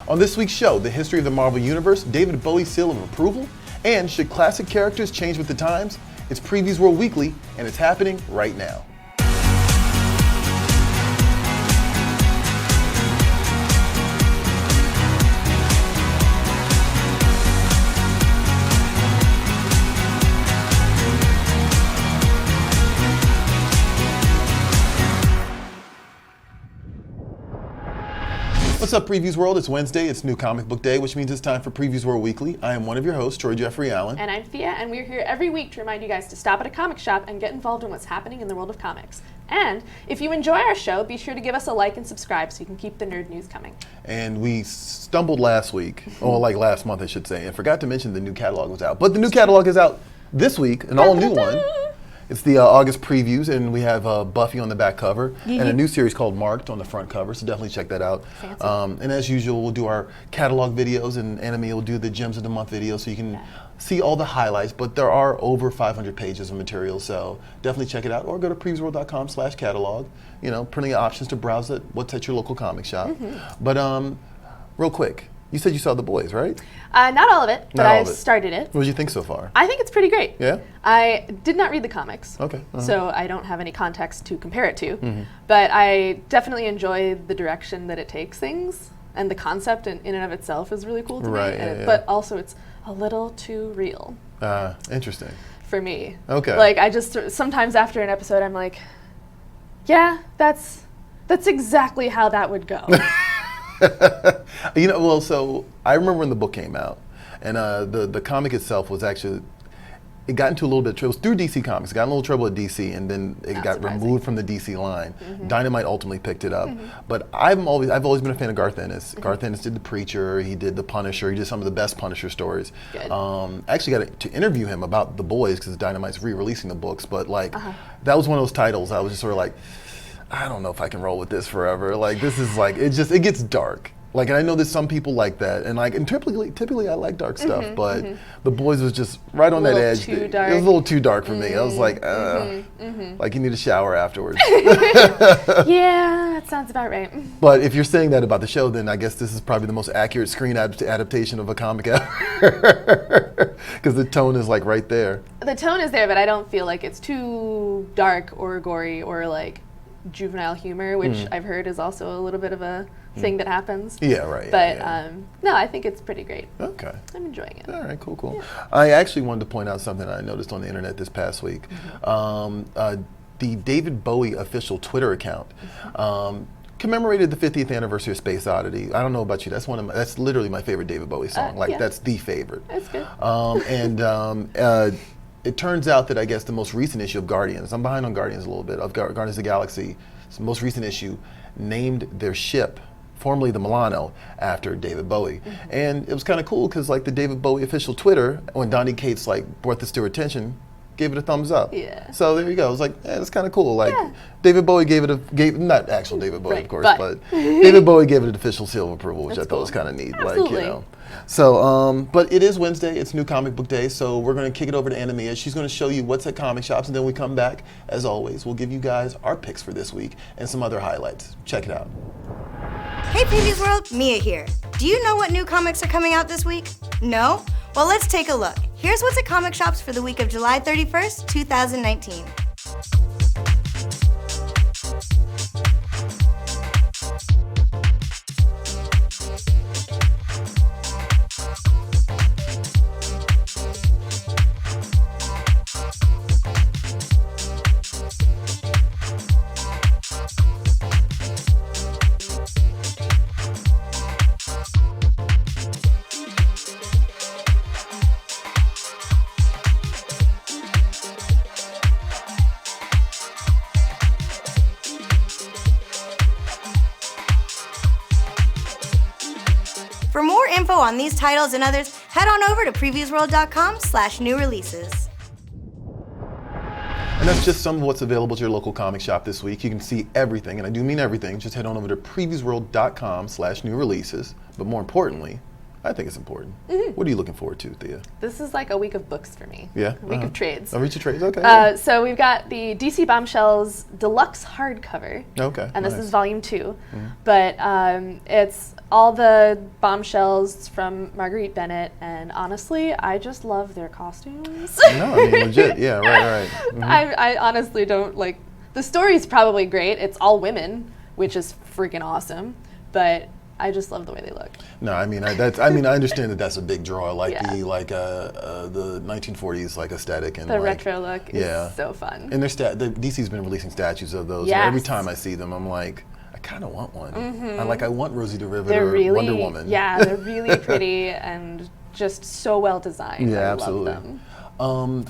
On this week's show, the history of the Marvel Universe, David Bowie's seal of approval, and should classic characters change with the times? It's Previews World Weekly, and it's happening right now. What's up, Previews World? It's Wednesday, it's New Comic Book Day, which means it's time for Previews World Weekly. I am one of your hosts, Troy Jeffrey Allen. And I'm Thea, and we're here every week to remind you guys to stop at a comic shop and get involved in what's happening in the world of comics. And if you enjoy our show, be sure to give us a like and subscribe so you can keep the nerd news coming. And we stumbled last week, or like last month I should say, and forgot to mention the new catalog was out. But the new catalog is out this week, an all new one. It's the August previews, and we have Buffy on the back cover, and a new series called Marked on the front cover, so definitely check that out. And as usual, we'll do our catalog videos, and Anime will do the Gems of the Month video, so you can see all the highlights, but there are over 500 pages of material, so definitely check it out, or go to previewsworld.com/catalog. You know, plenty of options to browse it, what's at your local comic shop. But real quick, you said you saw The Boys, right? Not all of it, but I've started it. What did you think so far? I think it's pretty great. Yeah? I did not read the comics, so I don't have any context to compare it to, but I definitely enjoy the direction that it takes things, and the concept in and of itself is really cool to me, but also it's a little too real. Interesting. For me. Okay. Like, I just, sometimes after an episode, I'm like, yeah, that's exactly how that would go. You know, well, so I remember when the book came out, and the comic itself was actually, it got into a little bit of trouble. It was through DC Comics. It got in a little trouble at DC, and then it got removed from the DC line. Dynamite ultimately picked it up. But I've always been a fan of Garth Ennis. Garth Ennis did The Preacher, he did The Punisher, he did some of the best Punisher stories. I actually got to interview him about The Boys, because Dynamite's re-releasing the books, but like, that was one of those titles I was just sort of like, I don't know if I can roll with this forever. Like, this is like, it gets dark. Like, and I know there's some people like that, and like, and typically I like dark stuff, but The Boys was just right on that edge. It was a little too dark for me. I was like, like you need a shower afterwards. Yeah, that sounds about right. But if you're saying that about the show, then I guess this is probably the most accurate screen adaptation of a comic ever, because the tone is like right there. The tone is there, but I don't feel like it's too dark or gory or like juvenile humor, which I've heard is also a little bit of a thing that happens. Yeah, right. But no, I think it's pretty great. Okay. I'm enjoying it. All right, cool. Yeah. I actually wanted to point out something I noticed on the internet this past week. The David Bowie official Twitter account commemorated the 50th anniversary of Space Oddity. I don't know about you, that's literally my favorite David Bowie song. That's the favorite. That's good. It turns out that I guess the most recent issue of Guardians, I'm behind on Guardians a little bit, of Guardians of the Galaxy, the most recent issue, named their ship, formerly the Milano, after David Bowie. And it was kind of cool because like the David Bowie official Twitter, when Donny Cates like brought this to her attention, gave it a thumbs up. Yeah. So there you go. It was like, that's kind of cool. Like David Bowie not actual David Bowie, of course, but David Bowie gave it an official seal of approval, which I thought was kind of neat. Absolutely. Like, you know. So, but it is Wednesday, it's New Comic Book Day, so we're going to kick it over to Anime. She's going to show you what's at comic shops, and then we come back, as always, we'll give you guys our picks for this week and some other highlights. Check it out. Hey Previews World, Mia here. Do you know what new comics are coming out this week? No? Well, let's take a look. Here's what's at comic shops for the week of July 31st, 2019. For more info on these titles and others, head on over to previewsworld.com/new releases. And that's just some of what's available to your local comic shop this week. You can see everything, and I do mean everything. Just head on over to previewsworld.com/new releases. But more importantly, I think it's important. What are you looking forward to, Thea? This is like a week of books for me. Yeah? A week of trades. A week of trades, okay. So we've got the DC Bombshells Deluxe hardcover. Okay. And this is volume 2. But it's all the bombshells from Marguerite Bennett, and honestly, I just love their costumes. No, I mean, legit. Yeah, right. I honestly don't like, the story's probably great. It's all women, which is freaking awesome. But I just love the way they look. No, I mean, I understand that that's a big draw, like the 1940s like aesthetic and the retro look is so fun. And the DC's been releasing statues of those. Yes. And every time I see them, I'm like, I kind of want one. I want Rosie the Riveter, they're really, Wonder Woman. Yeah, they're really pretty and just so well designed. Yeah, I absolutely. love them.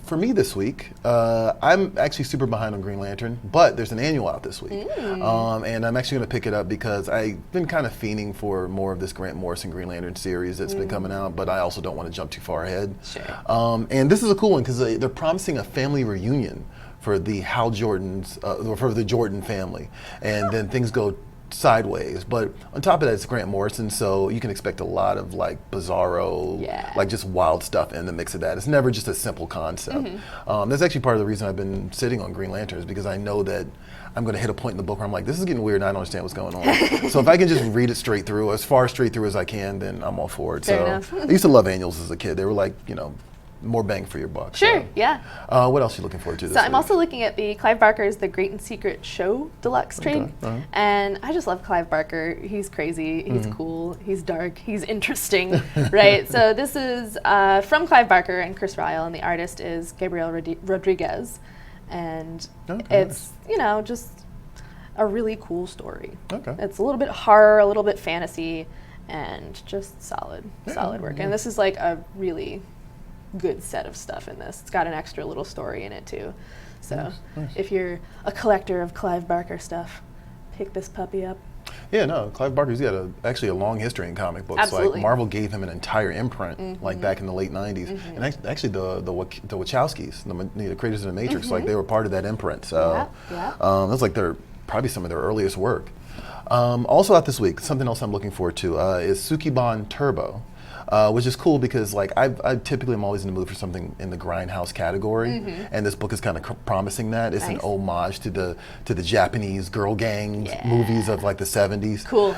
For me this week, I'm actually super behind on Green Lantern, but there's an annual out this week. And I'm actually going to pick it up because I've been kind of fiending for more of this Grant Morrison Green Lantern series that's been coming out, but I also don't want to jump too far ahead. Sure. And this is a cool one because they're promising a family reunion for the Hal Jordans, for the Jordan family. And then things go sideways, but on top of that, it's Grant Morrison, so you can expect a lot of like bizarro, like just wild stuff in the mix of that. It's never just a simple concept. That's actually part of the reason I've been sitting on Green Lantern, is because I know that I'm going to hit a point in the book where I'm like, this is getting weird and I don't understand what's going on. So if I can just read it straight through, as far straight through as I can, then I'm all for it. Fair enough. I used to love annuals as a kid. They were like, more bang for your buck. Sure, so. yeah. What else are you looking forward to this week? I'm week? also looking at the Clive Barker's The Great and Secret Show Deluxe trade. And I just love Clive Barker. He's crazy, he's cool, he's dark, he's interesting, right? So this is from Clive Barker and Chris Ryall, and the artist is Gabriel Rodriguez. And it's, just a really cool story. It's a little bit horror, a little bit fantasy, and just solid work. And this is like a really good set of stuff in this. It's got an extra little story in it too. So if you're a collector of Clive Barker stuff, pick this puppy up. Yeah, no, Clive Barker's got actually a long history in comic books. Absolutely. Like Marvel gave him an entire imprint, like back in the late '90s, and actually the Wachowskis, the creators of the Matrix, like they were part of that imprint. So that's like probably some of their earliest work. Also out this week, something else I'm looking forward to is Sukiban Turbo. Which is cool because like I typically am always in the mood for something in the grindhouse category, and this book is kind of promising that. It's an homage to the Japanese girl gang movies of like the 70s. Cool.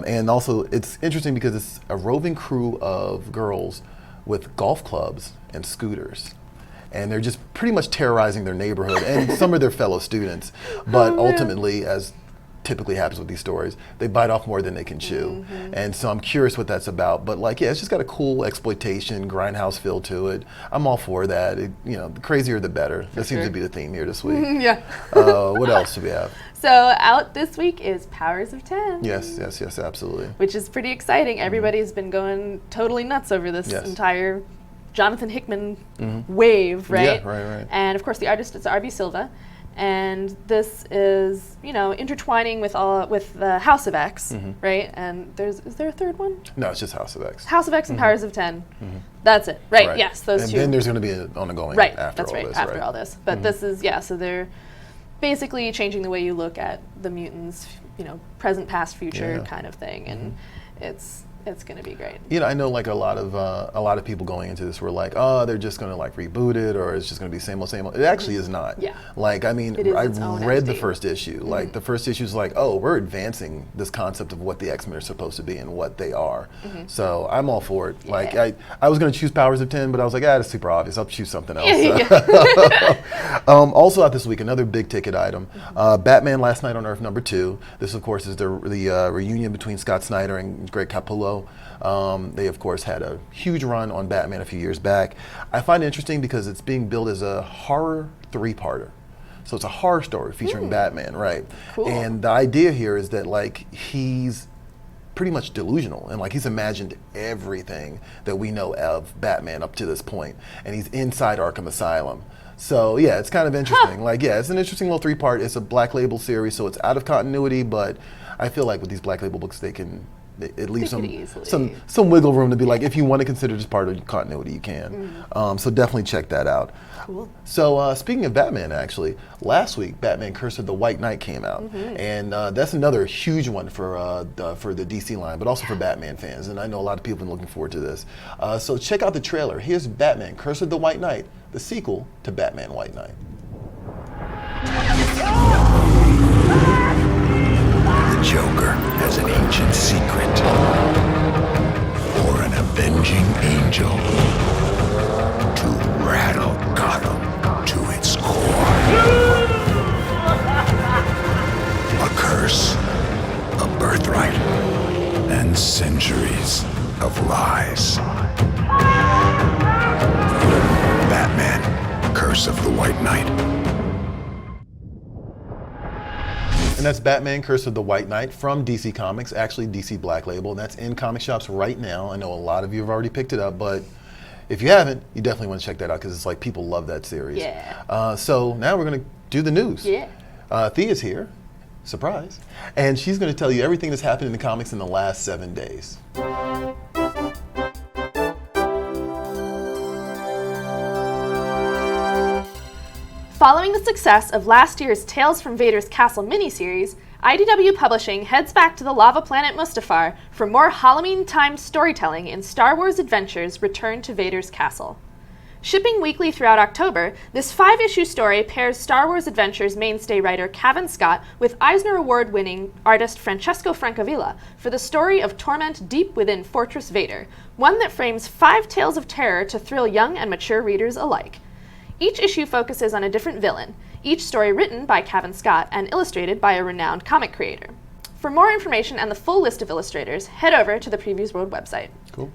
And also it's interesting because it's a roving crew of girls with golf clubs and scooters. And they're just pretty much terrorizing their neighborhood and some of their fellow students. But ultimately, as typically happens with these stories, they bite off more than they can chew. And so I'm curious what that's about. But like, it's just got a cool exploitation, grindhouse feel to it. I'm all for that. The crazier the better. That seems to be the theme here this week. What else do we have? So out this week is Powers of 10. Yes, absolutely. Which is pretty exciting. Everybody's been going totally nuts over this entire Jonathan Hickman wave, right? Yeah, right. And of course the artist is R.B. Silva. And this is, intertwining with the House of X, right? And is there a third one? No, it's just House of X. House of X and Powers of 10. That's it, right? Yes, those two. And then there's going to be an ongoing right. after That's all right. this. After all this, but this is so they're basically changing the way you look at the mutants, present, past, future kind of thing, and it's going to be great. I know like a lot of people going into this were like, oh, they're just going to like reboot it, or it's just going to be same old. It actually is not. Yeah. Like, I mean, I read the first issue. Like the first issue is like, oh, we're advancing this concept of what the X-Men are supposed to be and what they are. So I'm all for it. Yeah. Like I was going to choose Powers of 10, but I was like, that's super obvious. I'll choose something else. Also out this week, another big ticket item, Batman Last Night on Earth #2. This of course is the reunion between Scott Snyder and Greg Capullo. They of course had a huge run on Batman a few years back. I find it interesting because it's being billed as a horror 3-parter. So it's a horror story featuring Batman, right? Cool. And the idea here is that like he's pretty much delusional and like he's imagined everything that we know of Batman up to this point, and he's inside Arkham Asylum. So yeah, it's kind of interesting. Like it's an interesting little 3-part. It's a Black Label series, so it's out of continuity, but I feel like with these Black Label books they can it leaves some wiggle room to be like, if you want to consider this part of continuity, you can. So definitely check that out. Cool. So speaking of Batman, actually, last week Batman: Curse of the White Knight came out, and that's another huge one for the DC line, but also for Batman fans. And I know a lot of people have been looking forward to this. So check out the trailer. Here's Batman: Curse of the White Knight, the sequel to Batman: White Knight. The Joker has an ancient secret, or an avenging angel, to rattle Gotham to its core. A curse, a birthright, and centuries of lies. Batman: Curse of the White Knight. And that's Batman: Curse of the White Knight from DC Comics, actually DC Black Label, and that's in comic shops right now. I know a lot of you have already picked it up, but if you haven't, you definitely want to check that out because it's like people love that series. Yeah. So now we're going to do the news. Yeah. Thea's here, surprise, and she's going to tell you everything that's happened in the comics in the last 7 days. Following the success of last year's Tales from Vader's Castle miniseries, IDW Publishing heads back to the lava planet Mustafar for more Halloween-timed storytelling in Star Wars Adventures: Return to Vader's Castle. Shipping weekly throughout October, this 5-issue story pairs Star Wars Adventures mainstay writer Cavan Scott with Eisner Award-winning artist Francesco Francavilla for the story of torment deep within Fortress Vader, one that frames 5 tales of terror to thrill young and mature readers alike. Each issue focuses on a different villain, each story written by Cavan Scott and illustrated by a renowned comic creator. For more information and the full list of illustrators, head over to the PREVIEWSworld website. Cool.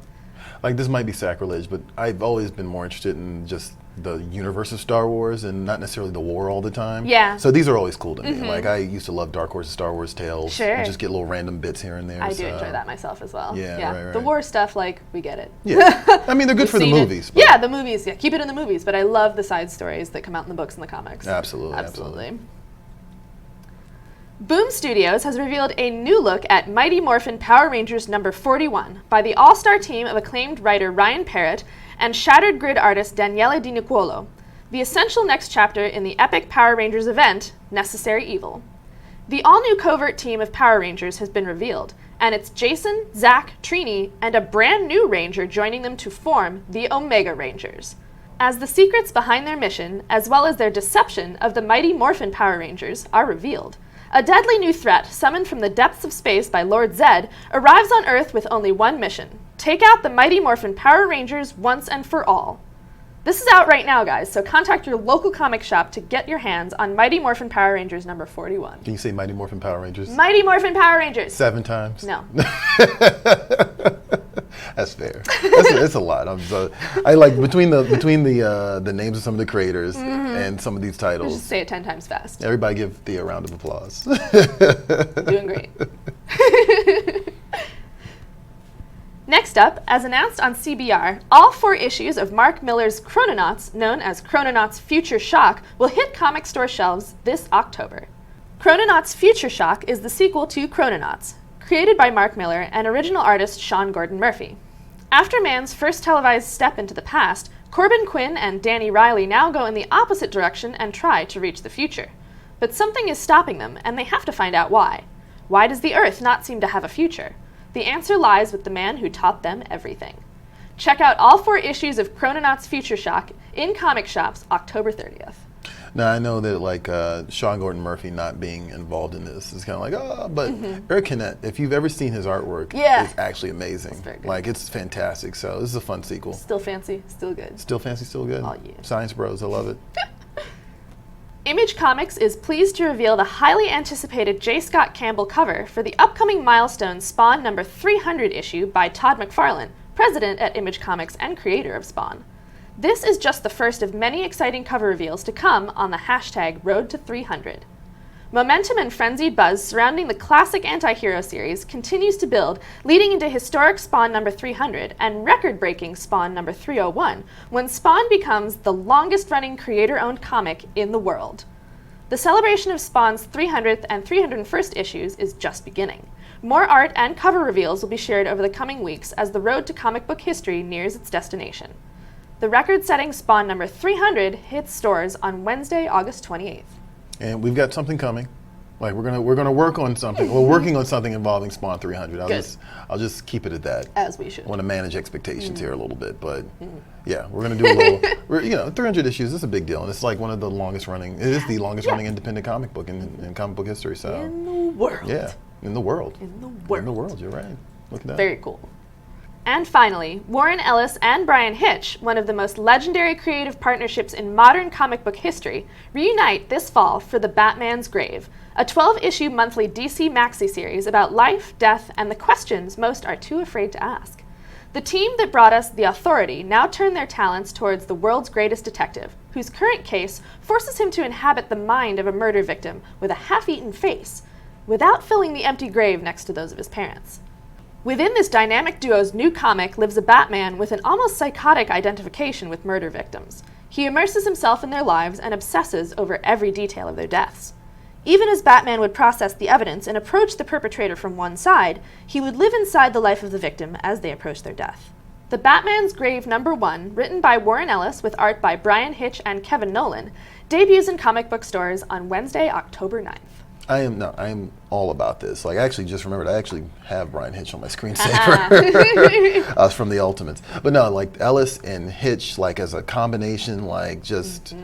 Like, this might be sacrilege, but I've always been more interested in just the universe of Star Wars and not necessarily the war all the time. Yeah. So these are always cool to me. Like, I used to love Dark Horse's Star Wars tales. Sure. And just get little random bits here and there. I do enjoy that myself as well. Yeah. Right. The war stuff, like, we get it. Yeah. I mean, they're good for the movies. Yeah, the movies. Yeah, keep it in the movies. But I love the side stories that come out in the books and the comics. Absolutely. Boom Studios has revealed a new look at Mighty Morphin Power Rangers number 41 by the all-star team of acclaimed writer Ryan Parrott and Shattered Grid artist Daniele Di Nicuolo, the essential next chapter in the epic Power Rangers event, Necessary Evil. The all-new covert team of Power Rangers has been revealed, and it's Jason, Zach, Trini, and a brand new Ranger joining them to form the Omega Rangers. As the secrets behind their mission, as well as their deception of the Mighty Morphin Power Rangers, are revealed, a deadly new threat, summoned from the depths of space by Lord Zed, arrives on Earth with only one mission: take out the Mighty Morphin Power Rangers once and for all. This is out right now, guys, so contact your local comic shop to get your hands on Mighty Morphin Power Rangers number 41. Can you say Mighty Morphin Power Rangers? Mighty Morphin Power Rangers! 7 times? No. That's fair. That's a lot. I like between the names of some of the creators and some of these titles. Just say it 10 times fast. Everybody give Thea a round of applause. Doing great. Next up, as announced on CBR, all 4 issues of Mark Millar's Chrononauts, known as Chrononauts Future Shock, will hit comic store shelves this October. Chrononauts Future Shock is the sequel to Chrononauts, created by Mark Millar and original artist Sean Gordon Murphy. After Man's first televised step into the past, Corbin Quinn and Danny Riley now go in the opposite direction and try to reach the future. But something is stopping them, and they have to find out why. Why does the Earth not seem to have a future? The answer lies with the man who taught them everything. Check out all 4 issues of Chrononauts Future Shock in comic shops October 30th. Now, I know that, like, Sean Gordon Murphy not being involved in this is kind of like, but Eric Kinnett, if you've ever seen his artwork, it's actually amazing. Like, it's fantastic. So this is a fun sequel. Still fancy, still good. Still fancy, still good? Oh, yeah. Science Bros, I love it. Image Comics is pleased to reveal the highly anticipated J. Scott Campbell cover for the upcoming milestone Spawn number 300 issue by Todd McFarlane, president at Image Comics and creator of Spawn. This is just the first of many exciting cover reveals to come on the hashtag Road to 300. Momentum and frenzied buzz surrounding the classic anti-hero series continues to build, leading into historic Spawn number 300 and record-breaking Spawn number 301, when Spawn becomes the longest-running creator-owned comic in the world. The celebration of Spawn's 300th and 301st issues is just beginning. More art and cover reveals will be shared over the coming weeks as the road to comic book history nears its destination. The record-setting Spawn number 300 hits stores on Wednesday, August 28th. And we've got something coming. Like we're gonna work on something. We're working on something involving Spawn 300. I'll just keep it at that. As we should. I want to manage expectations here a little bit, but yeah, we're gonna do a little. 300 issues is a big deal, and it's like one of the longest running. It is the longest running independent comic book in comic book history. So in the world. Yeah, in the world. In the world. In the world. You're right. Look at that. Very cool. And finally, Warren Ellis and Brian Hitch, one of the most legendary creative partnerships in modern comic book history, reunite this fall for The Batman's Grave, a 12-issue monthly DC maxi series about life, death, and the questions most are too afraid to ask. The team that brought us The Authority now turn their talents towards the world's greatest detective, whose current case forces him to inhabit the mind of a murder victim with a half-eaten face, without filling the empty grave next to those of his parents. Within this dynamic duo's new comic lives a Batman with an almost psychotic identification with murder victims. He immerses himself in their lives and obsesses over every detail of their deaths. Even as Batman would process the evidence and approach the perpetrator from one side, he would live inside the life of the victim as they approach their death. The Batman's Grave #1, written by Warren Ellis with art by Brian Hitch and Kevin Nolan, debuts in comic book stores on Wednesday, October 9th. I am all about this. Like, I actually just remembered, I actually have Brian Hitch on my screensaver from the Ultimates. But no, like Ellis and Hitch, like as a combination, like just,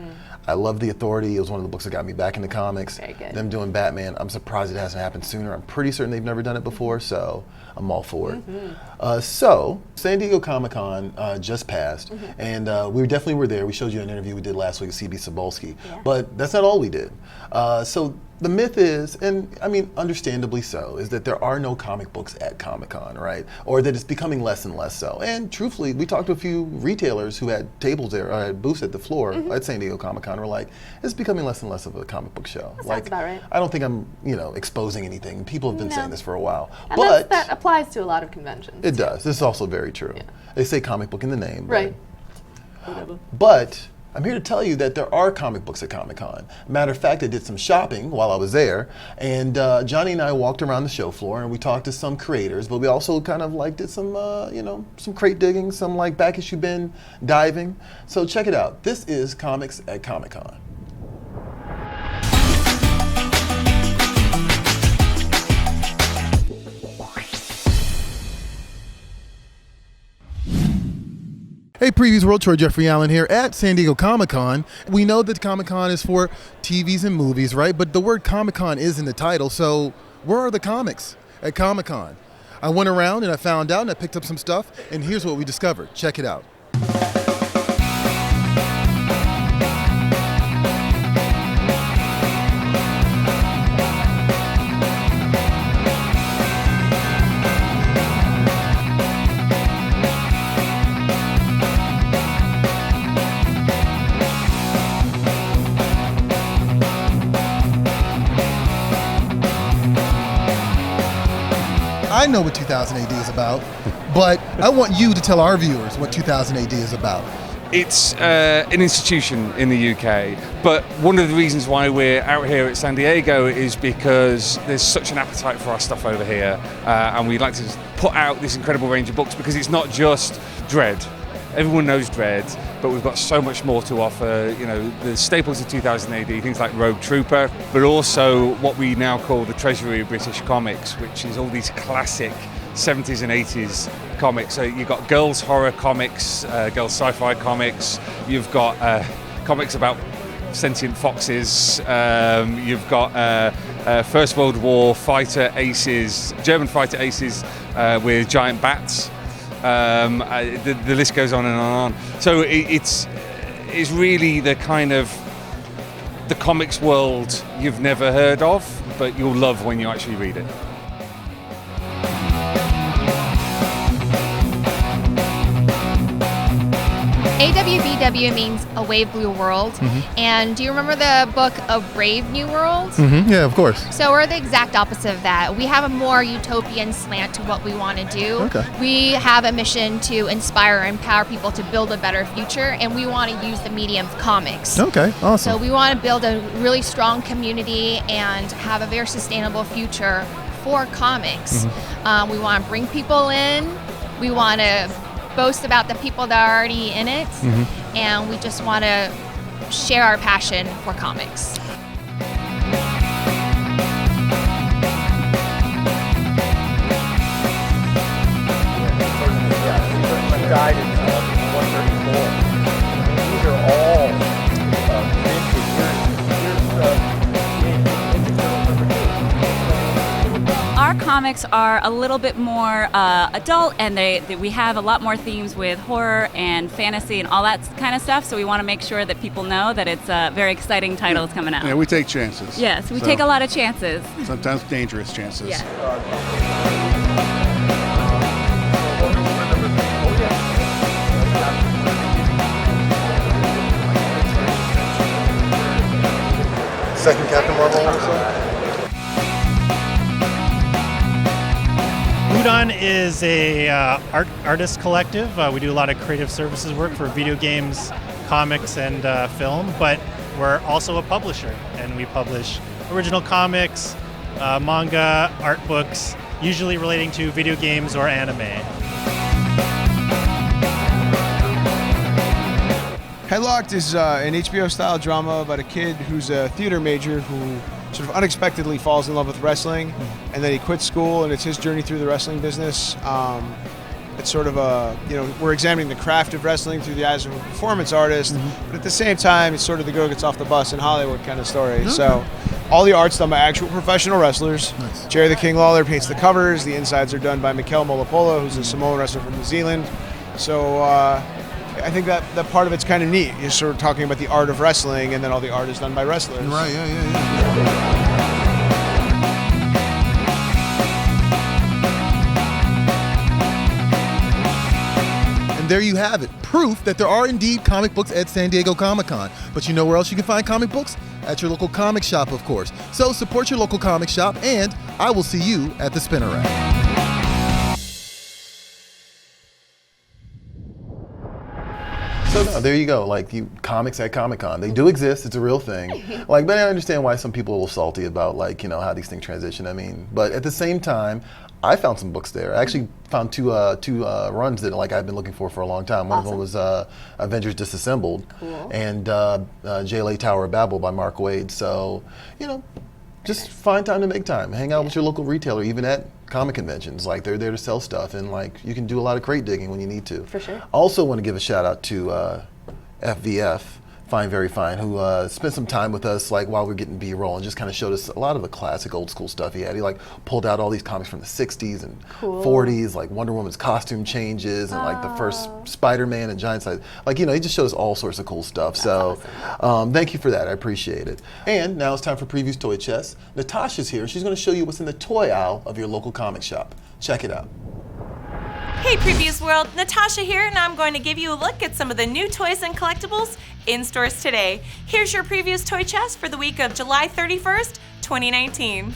I love The Authority. It was one of the books that got me back into comics. Very good. Them doing Batman, I'm surprised it hasn't happened sooner. I'm pretty certain they've never done it before, so I'm all for it. So, San Diego Comic-Con just passed, and we definitely were there. We showed you an interview we did last week with C.B. Cebulski, but that's not all we did. So the myth is, and I mean understandably so, is that there are no comic books at Comic-Con, right? Or that it's becoming less and less so. And truthfully, we talked to a few retailers who had tables there, or had booths at the floor at San Diego Comic-Con, who were like, it's becoming less and less of a comic book show. That like, sounds about right. I don't think I'm, exposing anything. People have been saying this for a while. And but that applies to a lot of conventions. it does. This is also very true. Yeah. They say comic book in the name. Right. Whatever. But I'm here to tell you that there are comic books at Comic-Con. Matter of fact, I did some shopping while I was there, and Johnny and I walked around the show floor and we talked to some creators, but we also kind of like did some, some crate digging, some like back issue bin diving. So check it out. This is Comics at Comic-Con. Hey, Previews World, Troy Jeffrey Allen here at San Diego Comic-Con. We know that Comic-Con is for TVs and movies, right? But the word Comic-Con is in the title, so where are the comics at Comic-Con? I went around and I found out and I picked up some stuff, and here's what we discovered. Check it out. I know what 2000 AD is about, but I want you to tell our viewers what 2000 AD is about. It's an institution in the UK, but one of the reasons why we're out here at San Diego is because there's such an appetite for our stuff over here, and we'd like to put out this incredible range of books because it's not just Dread. Everyone knows Dread, but we've got so much more to offer. The staples of 2000 AD, things like Rogue Trooper, but also what we now call the treasury of British comics, which is all these classic 70s and 80s comics. So you've got girls' horror comics, girls' sci-fi comics, you've got comics about sentient foxes, you've got First World War fighter aces, German fighter aces with giant bats. The list goes on and on. So it's really the kind of the comics world you've never heard of, but you'll love when you actually read it. AWBW means A Wave Blue World. And do you remember the book A Brave New World? Yeah, of course. So we're the exact opposite of that. We have a more utopian slant to what we want to do. Okay. We have a mission to inspire and empower people to build a better future, and we want to use the medium of comics. Okay, awesome. So we want to build a really strong community and have a very sustainable future for comics. We want to bring people in. We want to boast about the people that are already in it. And we just want to share our passion for comics. Unguided 134. These are all vintage. Our comics are a little bit more adult, and we have a lot more themes with horror and fantasy and all that kind of stuff. So we want to make sure that people know that it's a very exciting title is coming out. Yeah, we take chances. Yes, we take a lot of chances. Sometimes dangerous chances. Yeah. Second Captain Marvel also? Udon is a artist collective. We do a lot of creative services work for video games, comics, and film, but we're also a publisher, and we publish original comics, manga, art books, usually relating to video games or anime. Headlocked is an HBO-style drama about a kid who's a theater major who sort of unexpectedly falls in love with wrestling, and then he quits school, and it's his journey through the wrestling business. It's sort of we're examining the craft of wrestling through the eyes of a performance artist, but at the same time, it's sort of the girl gets off the bus in Hollywood kind of story. So all the art's done by actual professional wrestlers. Nice. Jerry the King Lawler paints the covers. The insides are done by Mikel Molapola, who's a Samoan wrestler from New Zealand. So I think that part of it's kind of neat. You're sort of talking about the art of wrestling, and then all the art is done by wrestlers. Right, yeah. And there you have it, proof that there are indeed comic books at San Diego Comic-Con. But you know where else you can find comic books? At your local comic shop, of course. So support your local comic shop, and I will see you at the Spinner Rack. So no, there you go, like comics at Comic-Con. They do exist, it's a real thing. But I understand why some people are a little salty about how these things transition. I mean, but at the same time, I found some books there. I actually found two runs that I've been looking for a long time. One of them was Avengers Disassembled, and JLA Tower of Babel by Mark Waid. So, just find time to make time. Hang out with your local retailer, even at comic conventions. They're there to sell stuff, and you can do a lot of crate digging when you need to. For sure. Also want to give a shout out to FVF, Fine Very Fine, who spent some time with us while we were getting B-roll and just kind of showed us a lot of the classic old school stuff he had. He pulled out all these comics from the 60s and 40s, like Wonder Woman's costume changes and the first Spider-Man and Giant Size. He just showed us all sorts of cool stuff. So thank you for that, I appreciate it. And now it's time for Previews Toy Chest. Natasha's here, she's gonna show you what's in the toy aisle of your local comic shop. Check it out. Hey Previews World, Natasha here, and I'm going to give you a look at some of the new toys and collectibles in stores today. Here's your Previews Toy Chest for the week of July 31st, 2019.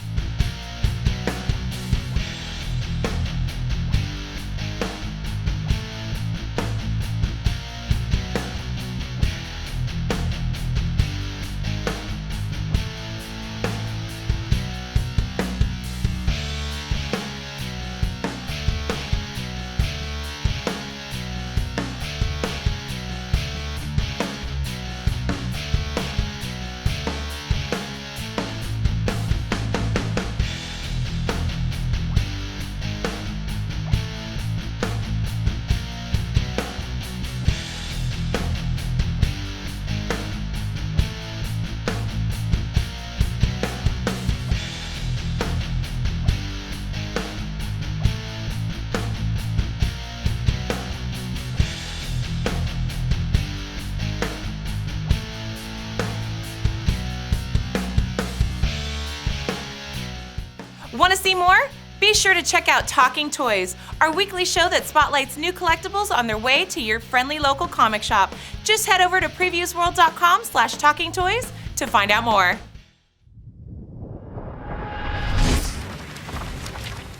Want to see more? Be sure to check out Talking Toys, our weekly show that spotlights new collectibles on their way to your friendly local comic shop. Just head over to previewsworld.com/talkingtoys to find out more.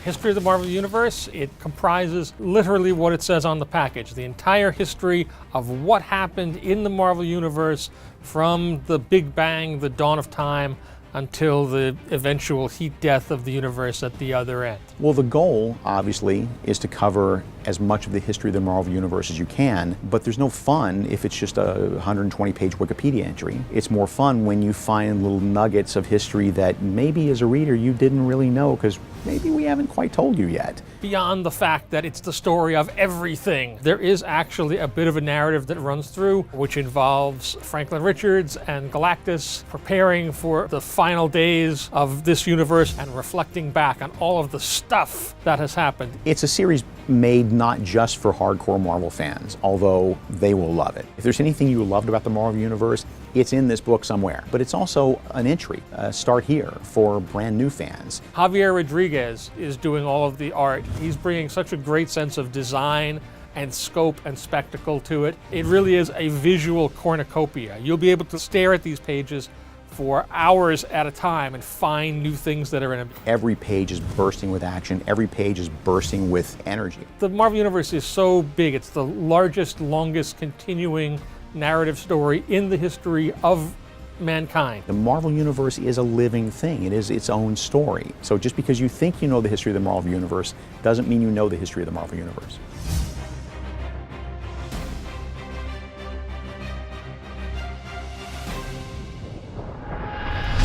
History of the Marvel Universe, it comprises literally what it says on the package, the entire history of what happened in the Marvel Universe from the Big Bang, the dawn of time, until the eventual heat death of the universe at the other end. Well, the goal, obviously, is to cover as much of the history of the Marvel Universe as you can, but there's no fun if it's just a 120-page Wikipedia entry. It's more fun when you find little nuggets of history that maybe as a reader you didn't really know because maybe we haven't quite told you yet. Beyond the fact that it's the story of everything, there is actually a bit of a narrative that runs through, which involves Franklin Richards and Galactus preparing for the final days of this universe and reflecting back on all of the stuff that has happened. It's a series made not just for hardcore Marvel fans, although they will love it. If there's anything you loved about the Marvel Universe, it's in this book somewhere. But it's also an entry, start here, for brand new fans. Javier Rodriguez is doing all of the art. He's bringing such a great sense of design and scope and spectacle to it. It really is a visual cornucopia. You'll be able to stare at these pages for hours at a time and find new things that are in them. Every page is bursting with action. Every page is bursting with energy. The Marvel Universe is so big. It's the largest, longest continuing narrative story in the history of mankind. The Marvel Universe is a living thing. It is its own story. So just because you think you know the history of the Marvel Universe doesn't mean you know the history of the Marvel Universe.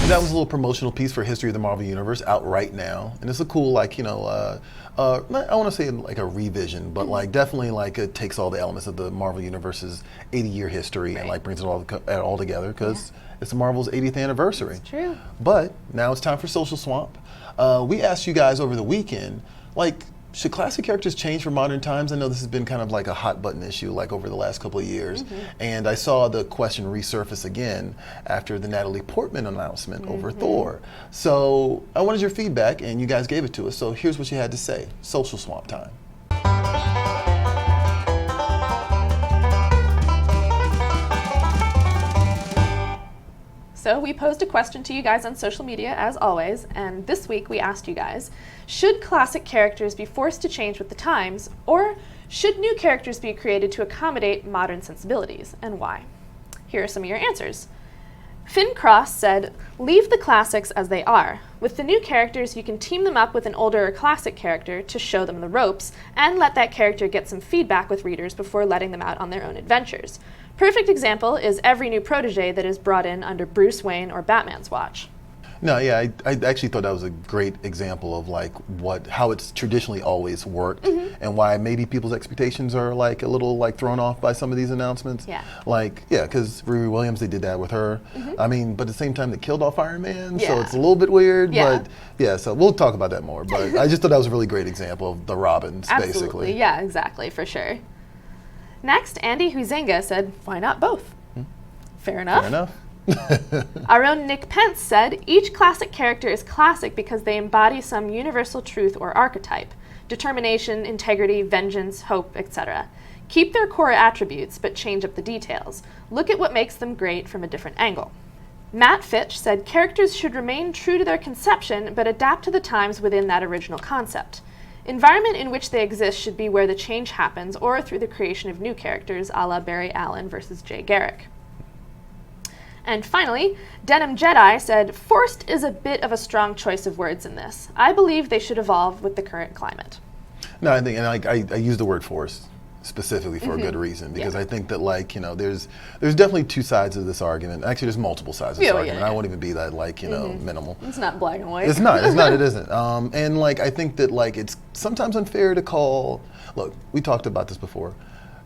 That was a little promotional piece for History of the Marvel Universe out right now, and it's a cool, like, you know, I want to say like a revision, but like definitely like it takes all the elements of the Marvel Universe's 80-year history and like brings it all together because it's Marvel's 80th anniversary. It's true. But now it's time for Social Swamp. We asked you guys over the weekend, like, should classic characters change for modern times? I know this has been kind of like a hot button issue like over the last couple of years. And I saw the question resurface again after the Natalie Portman announcement over Thor. So I wanted your feedback and you guys gave it to us. So here's what you had to say. Social Swamp time. So we posed a question to you guys on social media, as always, and this week we asked you guys, should classic characters be forced to change with the times, or should new characters be created to accommodate modern sensibilities, and why? Here are some of your answers. Finn Cross said, leave the classics as they are. With the new characters, you can team them up with an older or classic character to show them the ropes, and let that character get some feedback with readers before letting them out on their own adventures. Perfect example is every new protege that is brought in under Bruce Wayne or Batman's watch. No, yeah, I actually thought that was a great example of like how it's traditionally always worked and why maybe people's expectations are like a little like thrown off by some of these announcements. Yeah. Like, yeah, because Riri Williams, they did that with her. I mean, but at the same time, they killed off Iron Man, so it's a little bit weird. Yeah. But yeah, so we'll talk about that more. But I just thought that was a really great example of the Robins, Absolutely. basically. Yeah, exactly, for sure. Next, Andy Huizenga said, why not both? Fair enough. Fair enough. Our own Nick Pence said, each classic character is classic because they embody some universal truth or archetype, determination, integrity, vengeance, hope, etc. Keep their core attributes, but change up the details. Look at what makes them great from a different angle. Matt Fitch said, characters should remain true to their conception, but adapt to the times within that original concept. Environment in which they exist should be where the change happens, or through the creation of new characters, a la Barry Allen versus Jay Garrick. And finally, Denim Jedi said, forced is a bit of a strong choice of words in this. I believe they should evolve with the current climate. No, I think, and I use the word forced specifically for a good reason, because I think that, like, you know, there's definitely two sides of this argument. Actually, there's multiple sides of this argument. I won't even be that, like, you know, minimal. It's not black and white. It's not, it isn't. And like, I think that, like, it's sometimes unfair to call, look, we talked about this before.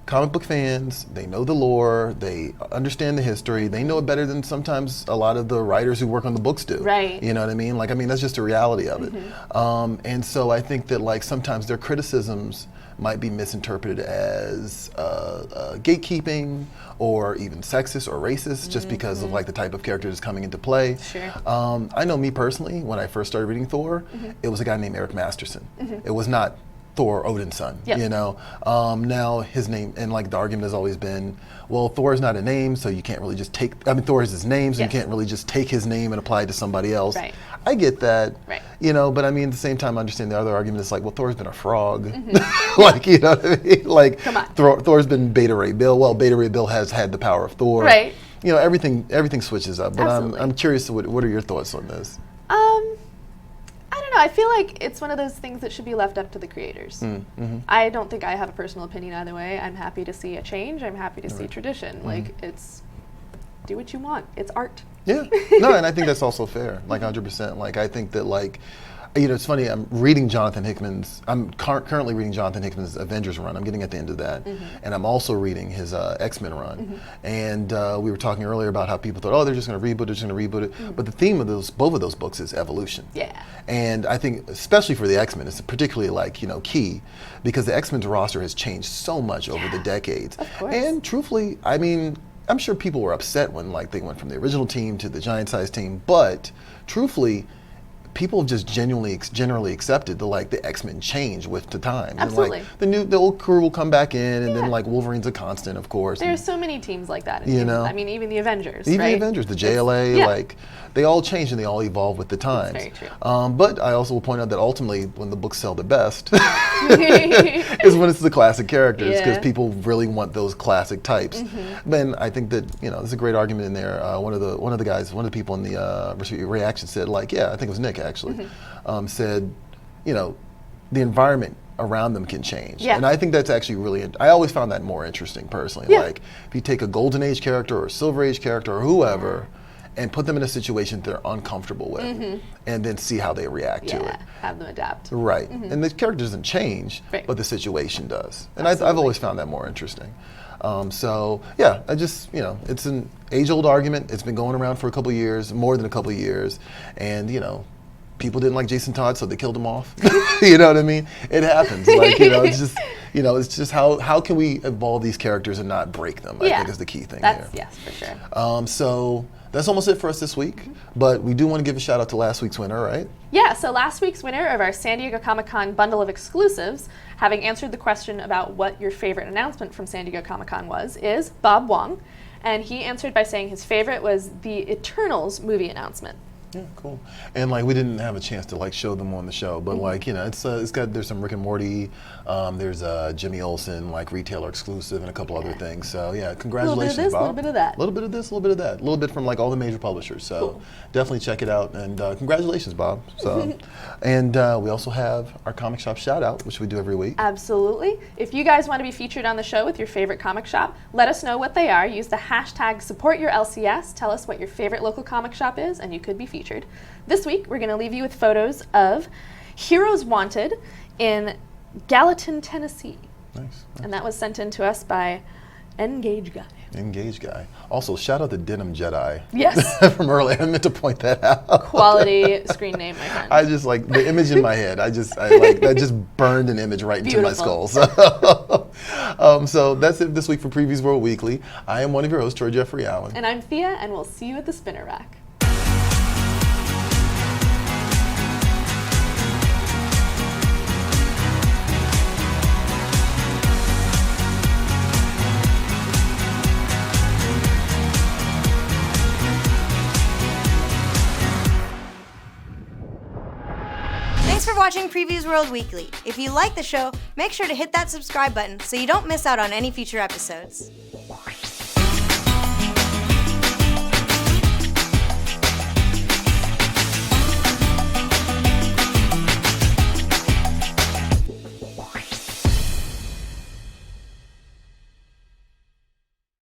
Comic book fans, they know the lore, they understand the history, they know it better than sometimes a lot of the writers who work on the books do. Right. You know what I mean? Like, I mean, that's just the reality of it. And so I think that, like, sometimes their criticisms might be misinterpreted as gatekeeping or even sexist or racist just because of, like, the type of character that's coming into play. Sure. I know me personally, when I first started reading Thor, it was a guy named Eric Masterson. It was not Thor, Odin's son, you know. Now his name, and like the argument has always been, well, Thor is not a name, so you can't really just take, I mean, Thor is his name, so you can't really just take his name and apply it to somebody else. Right. I get that, right. You know, but I mean, at the same time, I understand the other argument is like, well, Thor's been a frog. Like, you know what I mean? Like, Thor's been Beta Ray Bill. Well, Beta Ray Bill has had the power of Thor. Right. you know, everything switches up. But I'm curious, what are your thoughts on this? I don't know. I feel like it's one of those things that should be left up to the creators. I don't think I have a personal opinion either way. I'm happy to see a change. I'm happy to see tradition. Like, it's do what you want. It's art. Yeah. No, and I think that's also fair. Like 100%. Like, I think that, like, you know, it's funny. I'm reading Jonathan Hickman's. I'm currently reading Jonathan Hickman's Avengers run. I'm getting at the end of that, and I'm also reading his X-Men run. And we were talking earlier about how people thought, oh, they're just going to reboot it, just going to reboot it. But the theme of both of those books is evolution. Yeah. And I think, especially for the X-Men, it's particularly, like, you know, key, because the X-Men's roster has changed so much over the decades. Of course. And truthfully, I mean, I'm sure people were upset when, like, they went from the original team to the giant-sized team. But truthfully, people have just generally accepted the X-Men change with the time. Absolutely. And, like, the old crew will come back in, and then, like, Wolverine's a constant, of course. There's so many teams like that. You know, I mean, even the Avengers. Even right? the Avengers, the JLA, like, they all change and they all evolve with the times. That's very true. But I also will point out that ultimately, when the books sell the best, is when it's the classic characters, because people really want those classic types. Then I think that, you know, there's a great argument in there. One of the people in the reaction said, like, yeah, I think it was Nick actually, said, you know, the environment around them can change. Yeah. And I think that's actually really, I always found that more interesting personally. Yeah. Like, if you take a Golden Age character or a Silver Age character or whoever, and put them in a situation they're uncomfortable with, and then see how they react to it. Have them adapt. Right. And the character doesn't change, but the situation does. And I've always found that more interesting. So, yeah, I just, you know, it's an age-old argument. It's been going around for a couple of years, more than a couple of years. And, you know, people didn't like Jason Todd, so they killed him off. You know what I mean? It happens. Like, you know, it's just how can we evolve these characters and not break them, I think is the key thing here. Yes, for sure. So that's almost it for us this week, but we do want to give a shout out to last week's winner, right? Yeah, so last week's winner of our San Diego Comic-Con bundle of exclusives, having answered the question about what your favorite announcement from San Diego Comic-Con was, is Bob Wong. And he answered by saying his favorite was the Eternals movie announcement. Yeah, cool. And like we didn't have a chance to like show them on the show, but like, you know, it's got, there's some Rick and Morty, there's Jimmy Olsen like retailer exclusive and a couple other things. So yeah, congratulations, Bob. A little bit of that. A little bit of this, a little bit of that. A little bit from like all the major publishers. So definitely check it out, and congratulations, Bob. So, and we also have our comic shop shout out, which we do every week. Absolutely. If you guys want to be featured on the show with your favorite comic shop, let us know what they are. Use the hashtag #SupportYourLCS. Tell us what your favorite local comic shop is, and you could be featured. This week, we're going to leave you with photos of Heroes Wanted in Gallatin, Tennessee. Nice. And that was sent in to us by Engage Guy. Engage Guy. Also, shout out to Denim Jedi. Yes. From earlier. I meant to point that out. Quality screen name, my friend. I just like the image in my head. I like that just burned an image right into my skull. So, so that's it this week for Previews World Weekly. I am one of your hosts, Troy Jeffrey Allen. And I'm Thea, and we'll see you at the spinner rack. Thanks for watching Previews World Weekly. If you like the show, make sure to hit that subscribe button so you don't miss out on any future episodes.